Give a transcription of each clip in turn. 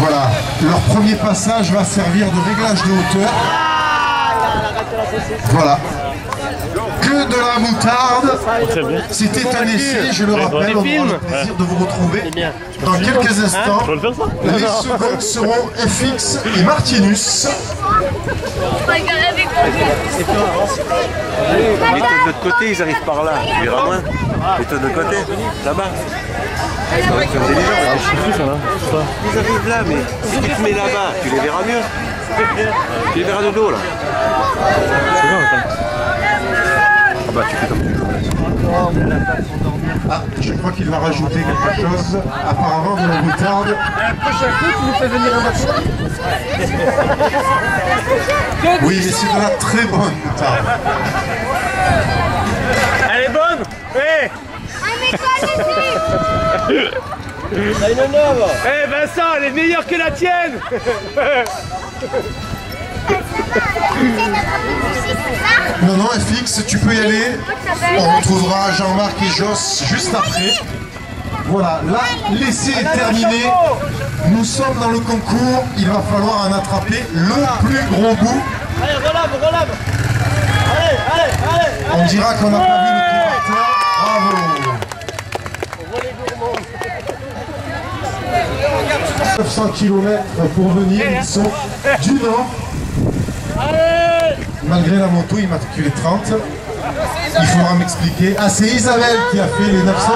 Voilà, leur premier passage va servir de réglage de hauteur. Voilà. Que de la moutarde. C'était un essai, je le rappelle. On aura le plaisir de vous retrouver dans quelques instants. Les secondes seront FX et Martinus. Les de l'autre côté, ils arrivent par là. Tu verras moins. Les de l'autre côté, là-bas. Ils arrivent là, mais si tu te mets là-bas, tu les verras mieux. Tu les verras de dos là. C'est bon, ah bah tu fais comme tu veux. Ah, je crois qu'il va rajouter quelque chose. Apparemment de la moutarde. Le prochain coup, tu nous fais venir un match. Oui, mais c'est de la très bonne moutarde. Elle est bonne? Oui. T'as une neuve. Eh Vincent, elle est meilleure que la tienne. Non, non, FX, tu peux y aller. On retrouvera Jean-Marc et Joss juste après. Voilà, là, l'essai est terminé. Nous sommes dans le concours. Il va falloir en attraper le plus gros bout. Allez, relève. Allez. On dira qu'on n'a pas vu le préparateur. Bravo. 900 km pour venir, ils sont du Nord. Malgré la moto immatriculée 30, il faudra m'expliquer. Ah, c'est Isabelle qui a fait les 900 km.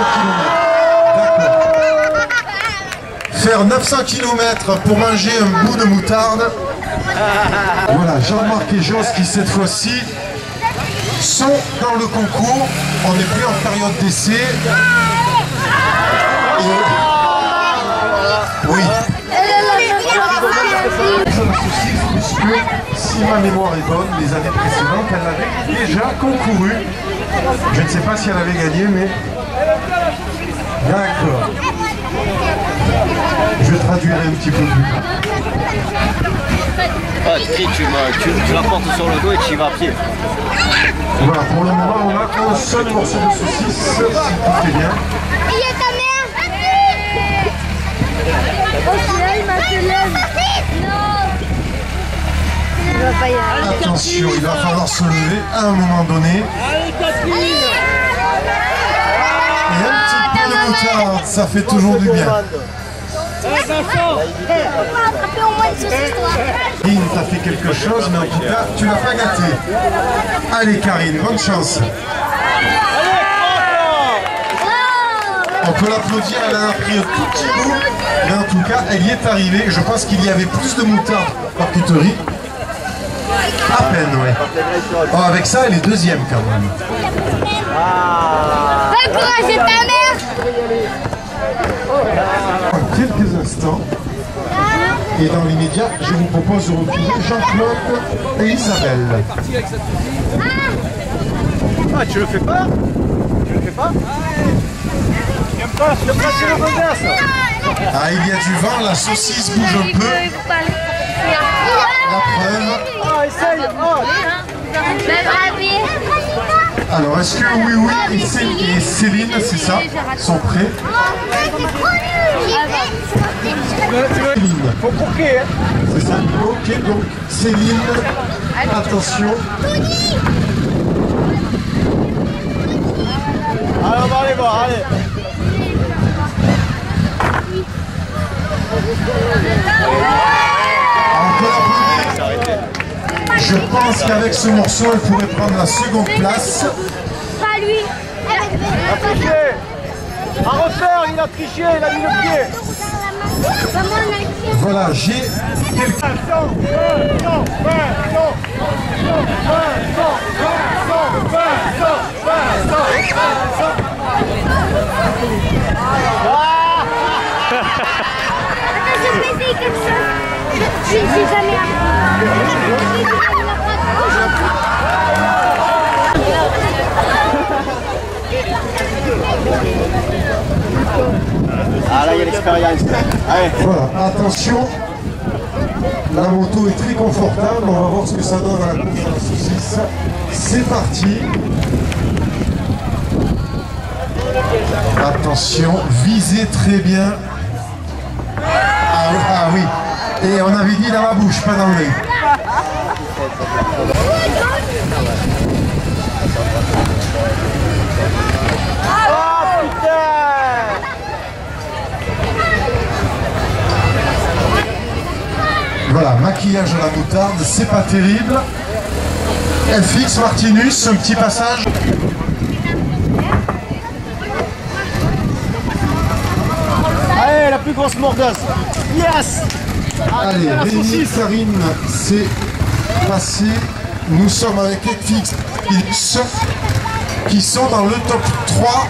D'accord. Faire 900 km pour manger un bout de moutarde. Voilà, Jean-Marc et Joss qui cette fois-ci sont dans le concours. On n'est plus en période d'essai. Oui. Puisque, si ma mémoire est bonne, les années précédentes, elle avait déjà concouru. Je ne sais pas si elle avait gagné, mais... D'accord. Je traduirai un petit peu plus tard. Ah, tu la portes sur le dos et tu y vas à pied. Voilà, pour le moment, on a un seul morceau de saucisse, si tout est bien. Il y a ta mère. Oh, celui-là, il m'a fait l'aise. Non. Il va pas y aller. Attention, il va falloir se lever à un moment donné. Et un petit peu de moutarde, ça fait toujours du bien. On va attraper au moins une saucisse, toi. Karine, t'as fait quelque chose, mais en tout cas, tu l'as pas gâté. Allez, Karine, bonne chance. On peut l'applaudir, elle en a pris un tout petit bout, mais en tout cas, elle y est arrivée. Je pense qu'il y avait plus de moutarde par cuterie. À peine, ouais. Oh, avec ça, elle est deuxième quand même. Va encourager ta mère. En quelques instants, et dans l'immédiat, je vous propose de retrouver Jean-Claude et Isabelle. Ah, tu le fais pas? J'aime pas, c'est le bonheur, ça. Ah, il y a du vent, la saucisse bouge un peu. La preuve. Ah, essaye. Alors, est-ce que oui et Céline, c'est ça, sont prêts? Céline. Faut croquer, hein. C'est ça? Ok, donc Céline, attention. Allez, on va aller voir, allez. Je pense qu'avec ce morceau, elle pourrait prendre la seconde place. Pas lui. Il a triché. À refaire, il a triché, il a mis le pied. Voilà, j'ai quelques... J'ai jamais Ah là, il y a l'expérience. Allez. Voilà, attention. La moto est très confortable. On va voir ce que ça donne à la course à la saucisse. C'est parti. Attention, visez très bien. Ah oui. Et on avait dit dans la bouche, pas dans l'œil. Oh putain! Voilà, maquillage à la moutarde, c'est pas terrible. FX Martinus, un petit passage. Allez, la plus grosse mordasse. Yes! Allez, Rémi, Karine, c'est passé. Nous sommes avec FX qui sont dans le top 3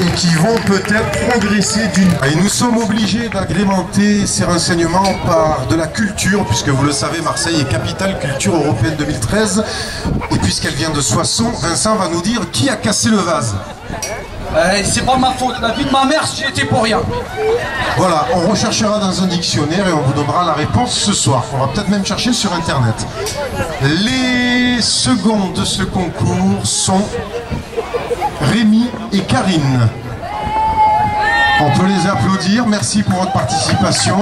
et qui vont peut-être progresser d'une... Et nous sommes obligés d'agrémenter ces renseignements par de la culture, puisque vous le savez, Marseille est capitale culture européenne 2013. Et puisqu'elle vient de Soissons, Vincent va nous dire qui a cassé le vase. C'est pas ma faute, la vie de ma mère, j'y étais pour rien. Voilà, on recherchera dans un dictionnaire et on vous donnera la réponse ce soir. On va peut-être même chercher sur internet. Les seconds de ce concours sont Rémi et Karine. On peut les applaudir, merci pour votre participation.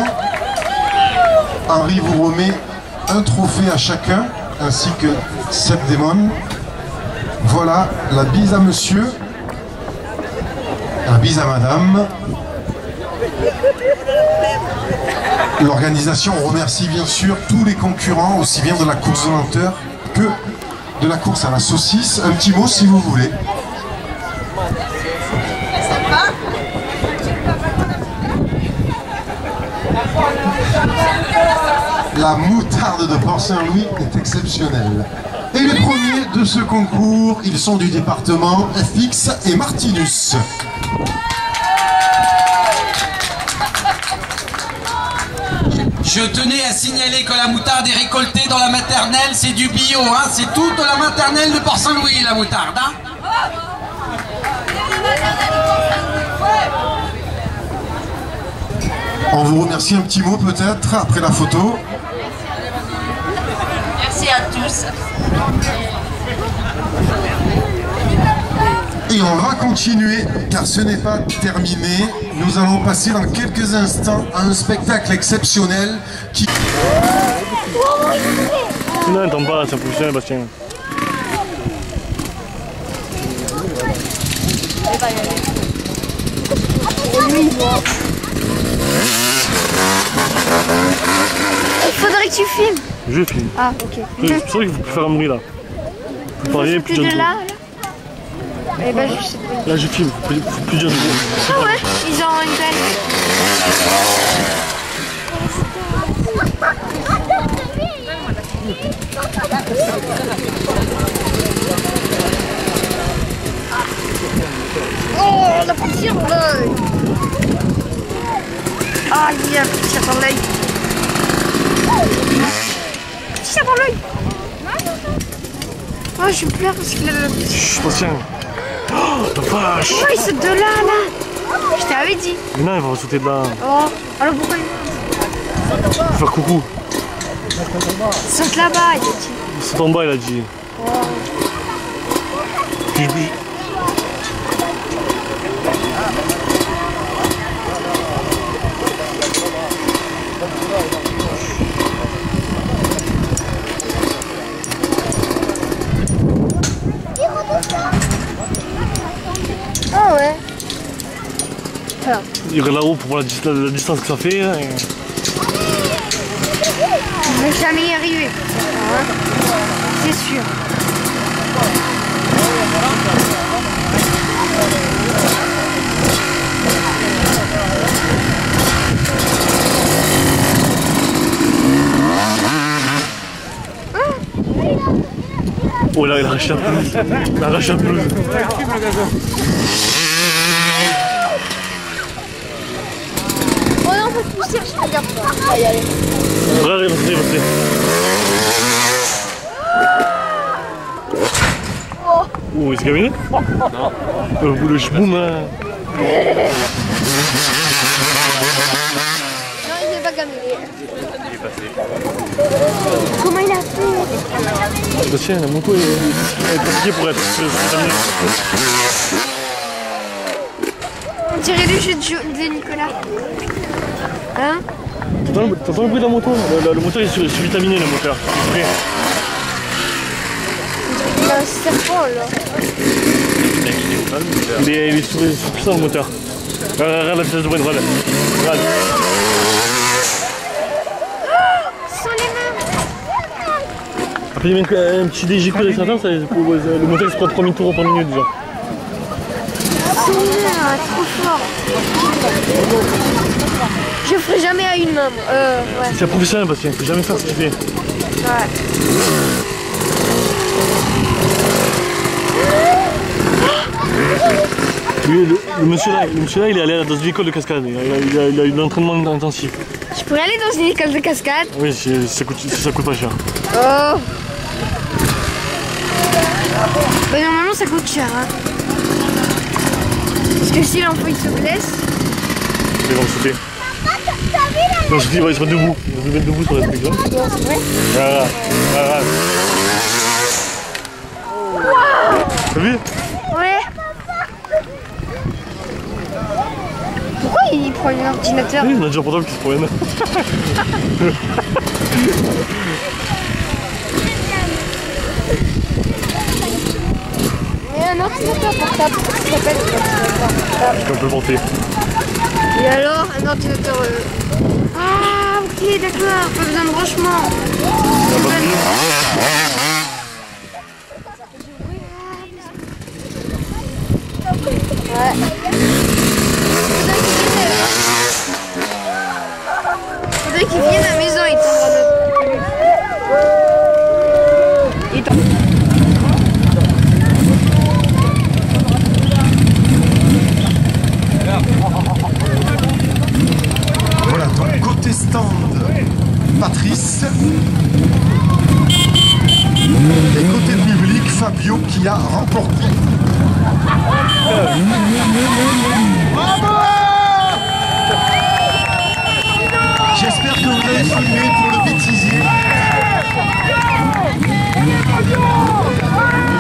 Henri vous remet un trophée à chacun, ainsi que Seb Démon. Voilà, la bise à monsieur. La bise à madame. L'organisation remercie bien sûr tous les concurrents, aussi bien de la course de lenteur que de la course à la saucisse. Un petit mot si vous voulez. La moutarde de Port-Saint-Louis est exceptionnelle. Et les premiers de ce concours, ils sont du département FX et Martinus. Je tenais à signaler que la moutarde est récoltée dans la maternelle, c'est du bio, hein, c'est toute la maternelle de Port-Saint-Louis, la moutarde, hein. On vous remercie un petit mot peut-être après la photo. Merci à tous. Et on va continuer car ce n'est pas terminé. Nous allons passer dans quelques instants à un spectacle exceptionnel qui... Non, elle tombe pas, ça fonctionne, Bastien. Il faudrait que tu filmes. Je filme. Ah, ok. C'est vrai qu'il faut plus faire un bruit là. Vous parliez plus de de là, eh ben, je sais pas. Là, je filme, faut plus de bruit. Ah ouais, ils ont une belle. Oh, la poussière dans l'œil. Ah, il y a poussière dans l'œil. Poussière dans l'œil. Oh, je pleure parce qu'il a le... Chut, Bastien. Oh, la vache. Pourquoi il saute de là, là? Je t'avais dit. Mais non, il va sauter de là. Oh, alors pourquoi il... Faut faire coucou. Saute là-bas, il a dit. Il saute en bas, il a dit. Oh. Puis, Ah ouais. Alors. il regarde là-haut pour voir la distance que ça fait. Hein, Je vais jamais y arriver. Hein. C'est sûr. Oh là, il arrache la pelouse. Il arrache la pelouse. Oh non, faut pousser, je regarde pas. On va y aller. Frère, il va rentrer. Oh, il s'est caminé? Non. Le chboum, hein. Non, il n'est pas caminé. Il est passé. Comment il a fait? Bastien, mon coup, il est fatigué pour être. On dirait le jeu de Nicolas. Hein? T'entends le bruit de la moto? Le moteur il est survitaminé, le moteur. Il y a un serpent là. Il est surpuissant le moteur. Regarde la vitesse de Brent, regarde. Ce sont les mêmes. Après il y a un petit DG coup d'extraction, le moteur il se prend 3000 tours par minute déjà. Son mère, trop fort. Je ferai jamais à une main. Ouais. C'est professionnel parce qu'il ne faut jamais faire ce qu'il fait. Ouais. Lui, le monsieur là, il est allé dans une école de cascade. Il a eu de l'entraînement intensif. Je pourrais aller dans une école de cascade? Oui, ça coûte pas cher. Oh. Bah, normalement ça coûte cher. Hein. Parce que si l'enfant il se blesse. Ils vont le sauter. Non, je dis, il va se mettre debout. Il va se mettre debout sur la truc là. C'est vrai? Voilà. T'as vu? Ouais. Pourquoi il prend un ordinateur? Oui, on a déjà un portable qui se promène. Mais un ordinateur portable, ça s'appelle un ordinateur portable. On peut le monter. Et alors, un ordinateur... Ah, ok, d'accord, pas besoin de branchement. Ouais. Faudrait qu'il vienne à la maison, il t'envoie notre... Voilà, donc côté stand, Patrice. Et côté public, Fabio qui a remporté. J'espère que vous avez filmé pour le bêtisier.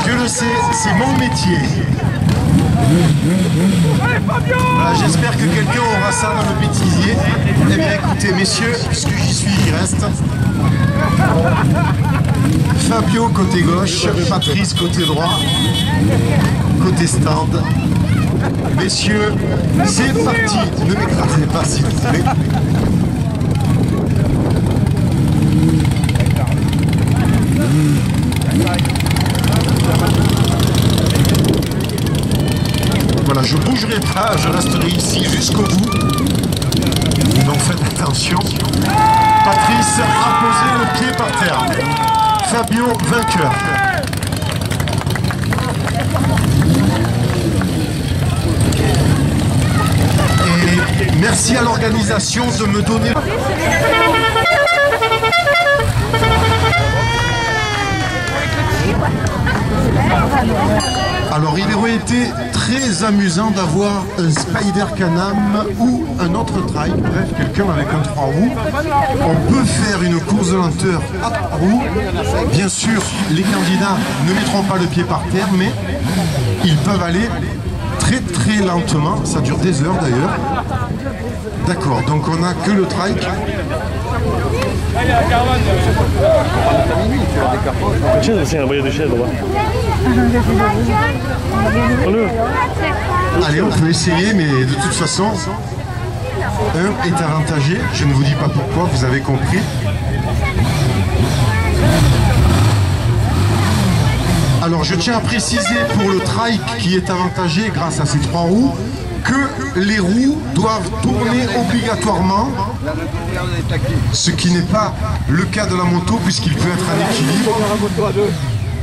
Je le sais, c'est mon métier. Voilà, j'espère que quelqu'un aura ça dans le bêtisier. Eh bien écoutez messieurs, puisque j'y suis, j'y reste. Fabio côté gauche, Patrice côté droit, côté stand. Messieurs, c'est parti. Ne m'écrasez pas s'il vous plaît. Voilà, je ne bougerai pas, je resterai ici jusqu'au bout. Donc faites attention. Patrice a posé le pied par terre. Fabio vainqueur. Et merci à l'organisation de me donner... Alors il aurait été très amusant d'avoir un Spider Can-Am ou un autre trike, bref quelqu'un avec un 3 roues. On peut faire une course de lenteur à 3 roues. Bien sûr les candidats ne mettront pas le pied par terre, mais ils peuvent aller très très lentement, ça dure des heures d'ailleurs. D'accord, donc on n'a que le trike. Tiens, c'est un voyage de chaise là-bas. Allez, on peut essayer, mais de toute façon, un est avantagé. Je ne vous dis pas pourquoi, vous avez compris. Alors, je tiens à préciser pour le trike qui est avantagé grâce à ces 3 roues, que les roues doivent tourner obligatoirement, ce qui n'est pas le cas de la moto puisqu'il peut être en équilibre.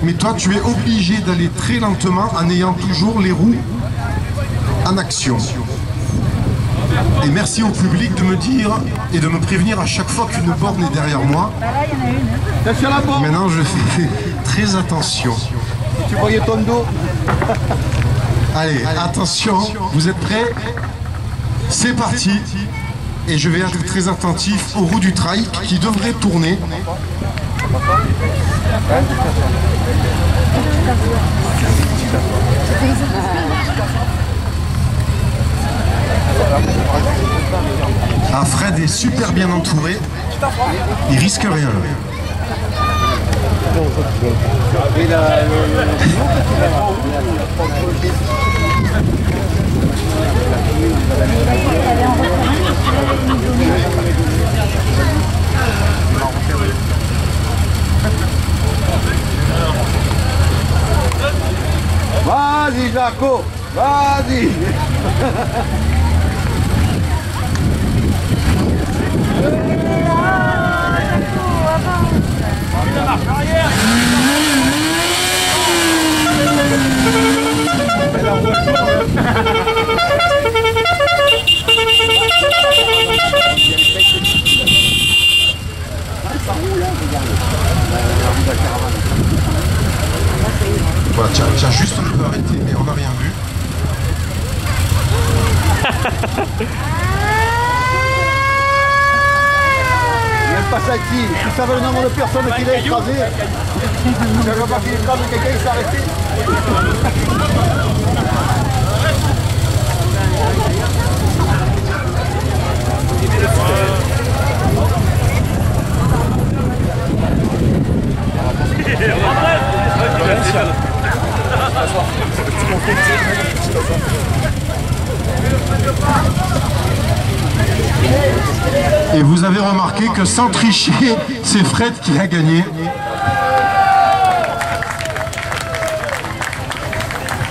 Mais toi, tu es obligé d'aller très lentement en ayant toujours les roues en action. Et merci au public de me dire et de me prévenir à chaque fois qu'une borne est derrière moi. Maintenant, je fais très attention. Tu voyais ton dos. Allez, attention, vous êtes prêts? C'est parti. Et je vais être très attentif aux roues du trike qui devraient tourner. Ah, Fred est super bien entouré. Il risque rien. Vas-y, Jaco, vas-y. Voilà, tiens, juste un peu arrêté, mais on n'a rien vu. Même pas ça ici. Tu savais le nombre de personnes qu'il a écrasé. Tu savais pas qu'il écrase quelqu'un, il s'est arrêté. Et vous avez remarqué que sans tricher, c'est Fred qui a gagné.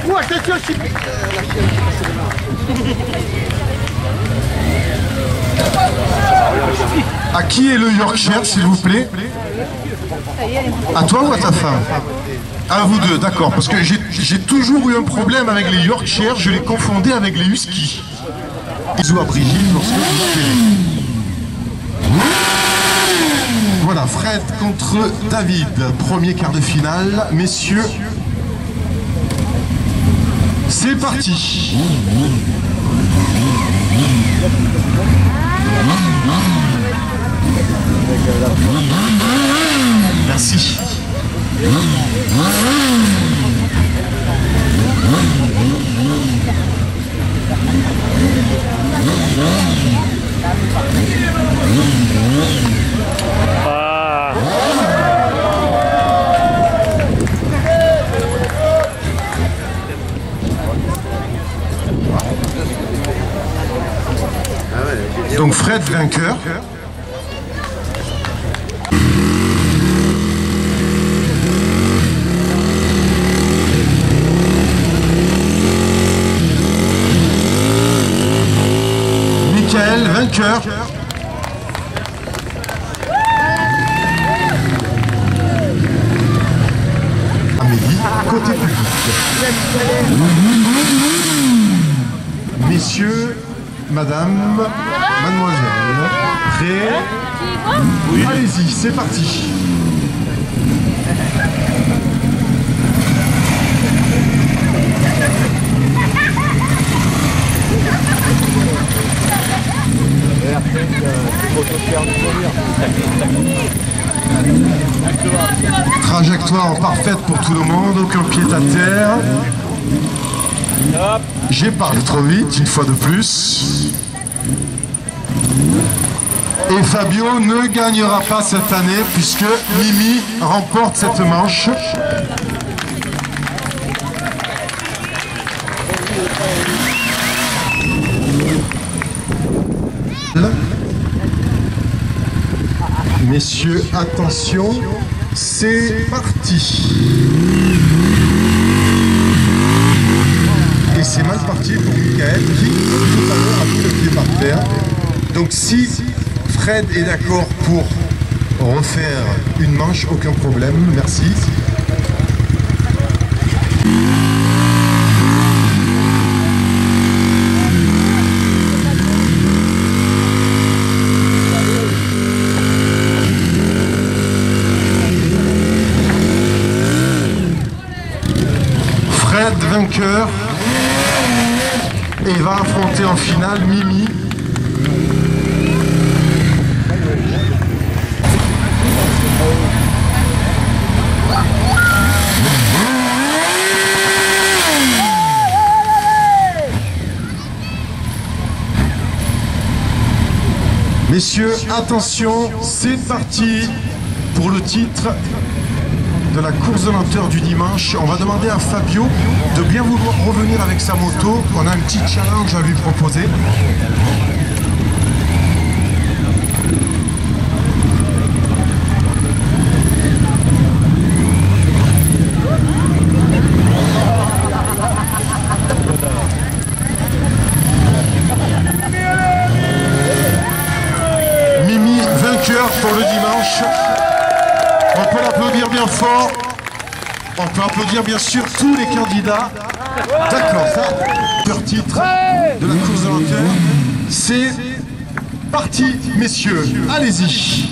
Ouh, attention, je suis... À qui est le Yorkshire, s'il vous plaît? À toi ou à ta femme? À vous deux, d'accord. Parce que j'ai toujours eu un problème avec les Yorkshire, je les confondais avec les Huskies. Bisous à Brigitte lorsque vous appelez. Voilà, Fred contre David, premier quart de finale. Messieurs, c'est parti. Merci. Donc Fred vainqueur. Michael vainqueur. Amélie, côté public. Messieurs, madame, mademoiselle, prêt? Oui. Allez-y, c'est parti. Trajectoire parfaite pour tout le monde, aucun pied à terre. J'ai parlé trop vite, une fois de plus. Et Fabio ne gagnera pas cette année puisque Mimi remporte cette manche. Messieurs, attention, c'est parti. Et c'est mal parti pour Michael qui, tout à l'heure, a mis le pied par terre. Donc si Fred est d'accord pour refaire une manche, aucun problème, merci. Fred vainqueur et va affronter en finale Mimi. Messieurs, attention, c'est parti pour le titre de la course de lenteur du dimanche. On va demander à Fabio de bien vouloir revenir avec sa moto. On a un petit challenge à lui proposer. Mimi, vainqueur pour le dimanche. On peut l'applaudir bien fort. On peut applaudir bien sûr tous les candidats. D'accord, ça, leur titre de la course de lenteur. C'est parti, messieurs. Allez-y.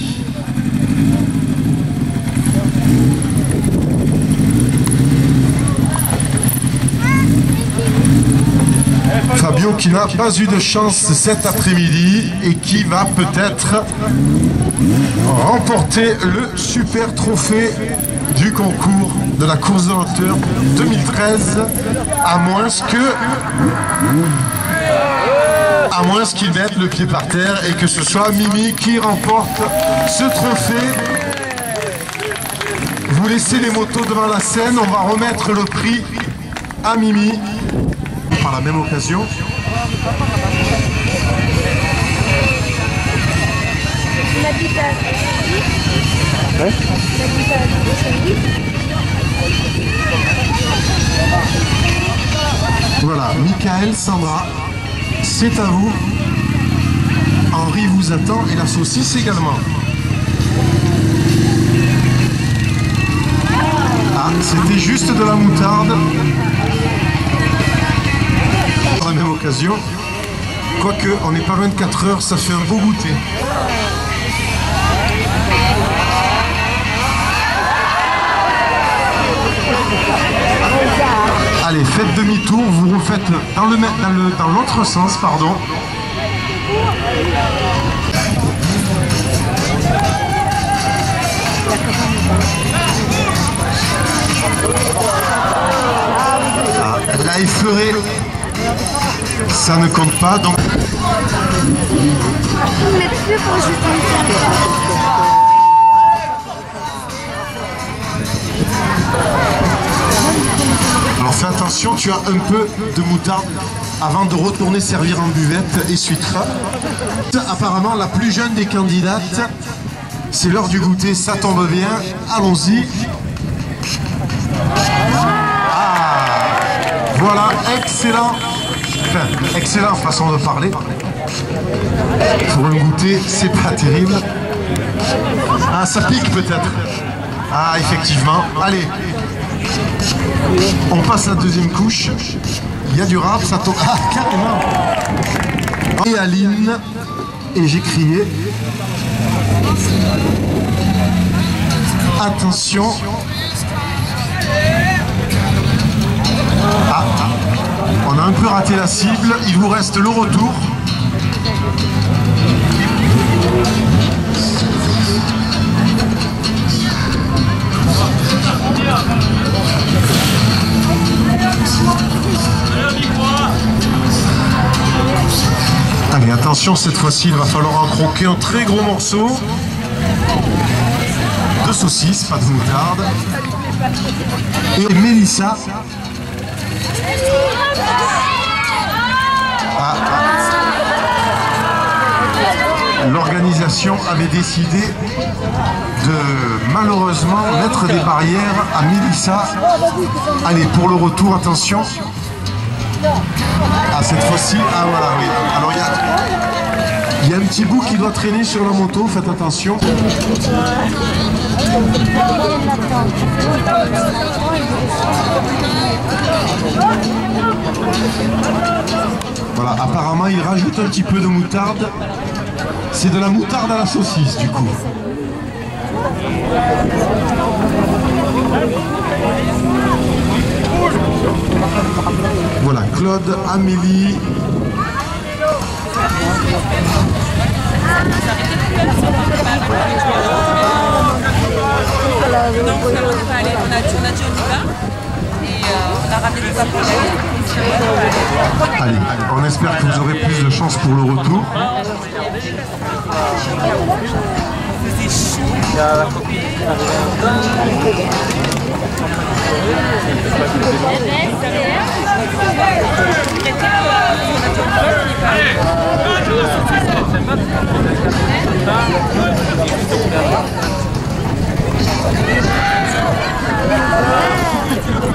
Fabio qui n'a pas eu de chance cet après-midi et qui va peut-être remporter le super trophée du concours de la course de lenteur 2013, à moins qu'il mette le pied par terre et que ce soit Mimi qui remporte ce trophée. Vous laissez les motos devant la scène, on va remettre le prix à Mimi par la même occasion. Voilà, Michael, Sandra, c'est à vous. Henri vous attend et la saucisse également. Ah, c'était juste de la moutarde. Par la même occasion. Quoique, on n'est pas 24 heures, ça fait un beau goûter. Allez, faites demi-tour, vous refaites dans l'autre sens, pardon. Ah, là, effleuré, ça ne compte pas, donc... Alors fais attention, tu as un peu de moutarde avant de retourner servir en buvette, essuie-toi. Apparemment la plus jeune des candidates, c'est l'heure du goûter, ça tombe bien, allons-y. Ah, voilà, excellent. Enfin, excellente façon de parler. Pour un goûter, c'est pas terrible. Ah, ça pique peut-être. Ah, effectivement. Allez. On passe à la deuxième couche. Il y a du rap, ça tombe. Ah, carrément. Et Aline. Et j'ai crié. Attention. Ah, on a un peu raté la cible. Il vous reste le retour. Allez, attention, cette fois-ci, il va falloir en croquer un très gros morceau de saucisse, pas de moutarde. Et Mélissa. Ah. L'organisation avait décidé de malheureusement mettre des barrières à Mélissa. Allez, pour le retour, attention. Ah, cette fois-ci, ah voilà, oui. Alors il y a un petit bout qui doit traîner sur la moto, faites attention. Voilà, apparemment il rajoute un petit peu de moutarde. C'est de la moutarde à la saucisse du coup. Voilà, Claude, Amélie. Donc on a dit on y va et on a ramené des appareils. Allez, on espère que vous aurez plus de chance pour le retour.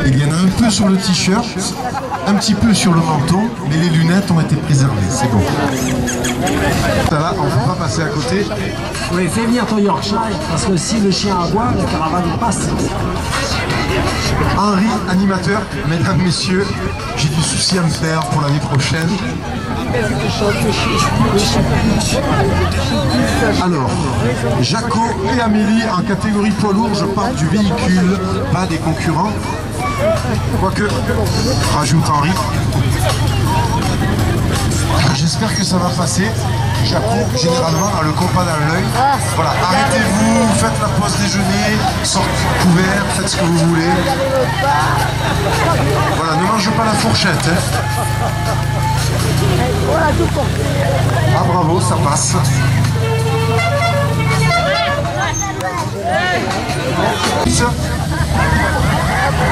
Il y en a un peu sur le t-shirt, un petit peu sur le menton, mais les lunettes ont été préservées, c'est bon. Ça va, on ne peut pas passer à côté. Oui, fais venir ton Yorkshire, parce que si le chien aboie, la caravane passe. Henri, animateur, mesdames, messieurs, j'ai du souci à me faire pour l'année prochaine. Alors, Jaco et Amélie en catégorie poids lourd, je parle du véhicule, pas des concurrents. Quoique, rajoute Henri. J'espère que ça va passer. Jaco, généralement, a le compas dans l'œil. Voilà, arrêtez-vous, faites la pause déjeuner, sortez couvert, faites ce que vous voulez. Voilà, ne mange pas la fourchette. Hein. Ah bravo, ça passe.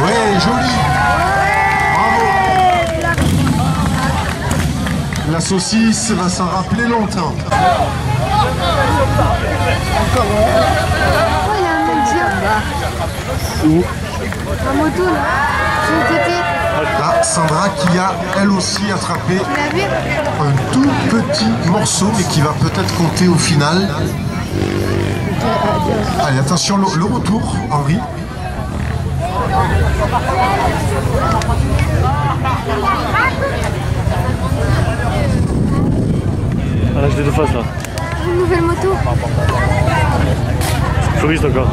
Ouais, joli. Bravo. La saucisse va s'en rappeler longtemps. Où? En moto, là. Sur le côté. Là, Sandra qui a elle aussi attrapé un tout petit morceau, mais qui va peut-être compter au final. Allez, attention, le retour, Henri. Ah là, je l'ai de face là. Une nouvelle moto. Floriste encore.